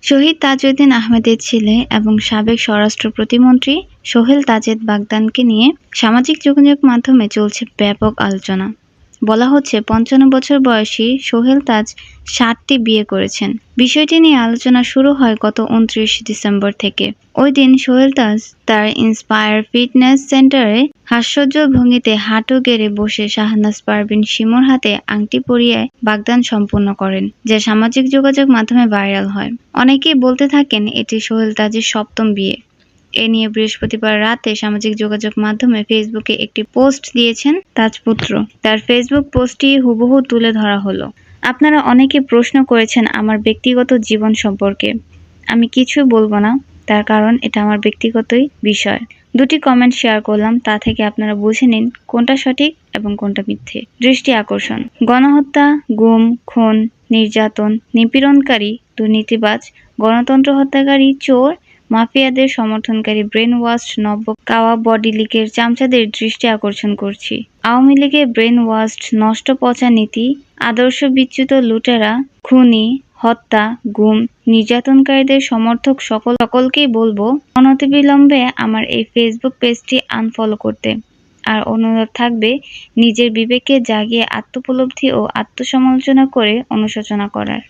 শহীদ তাজউদ্দিন আহমেদের ছেলে এবং সাবেক স্বরাষ্ট্র প্রতিমন্ত্রী সোহেল তাজেদ বাগদানকে নিয়ে সামাজিক যোগাযোগ মাধ্যমে চলছে ব্যাপক আলোচনা। বলা হচ্ছে ৫৫ বছর বয়সী সোহেল তাজ ৭টি বিয়ে করেছেন। বিষয়টি নিয়ে আলোচনা শুরু হয় গত ২৯ ডিসেম্বর থেকে। ওই দিন সোহেল তাজ তার ইন্সপায়ার ফিটনেস সেন্টারে হাস্যোজ্জ্বল ভঙ্গিতে হাঁটু গেড়ে বসে শাহনাজ পারভীন শিমুর হাতে আংটি পরিয়ে বাগদান সম্পন্ন করেন, যা সামাজিক যোগাযোগ মাধ্যমে ভাইরাল হয়। অনেকেই বলতে থাকেন এটি সোহেল তাজের ৭ম বিয়ে। এ নিয়ে বৃহস্পতিবার রাতে সামাজিক যোগাযোগ মাধ্যমে ফেসবুকে একটি পোস্ট দিয়েছেন তাজপুত্র। তার ফেসবুক পোস্টটি হুবহু তুলে ধরা হলো। আপনারা অনেকে প্রশ্ন করেছেন আমার ব্যক্তিগত জীবন সম্পর্কে। আমি কিছুই বলবো না, তার কারণ এটা আমার ব্যক্তিগতই বিষয়। ২টি কমেন্ট শেয়ার করলাম, তা থেকে আপনারা বুঝে নিন কোনটা সঠিক এবং কোনটা মিথ্যে। দৃষ্টি আকর্ষণ: গণহত্যা, গুম, খুন, নির্যাতন, নিপীড়নকারী, দুর্নীতিবাজ, গণতন্ত্র হত্যাকারী, চোর, মাফিয়াদের সমর্থনকারী ব্রেন ওয়াশড নব্য কাওয়া বডি লীগের চামচাদের দৃষ্টি আকর্ষণ করছি। আওয়ামী লীগের ব্রেন ওয়াশড নষ্ট পচা নীতি, আদর্শ বিচ্যুত লুটেরা, খুনি, হত্যা, গুম, নির্যাতনকারীদের সমর্থক সকলকেই বলবো অনতিবিলম্বে আমার এই ফেসবুক পেজটি আনফলো করতে। আর অনুরোধ থাকবে নিজের বিবেককে জাগিয়ে আত্মোপলব্ধি ও আত্মসমালোচনা করে অনুশোচনা করার।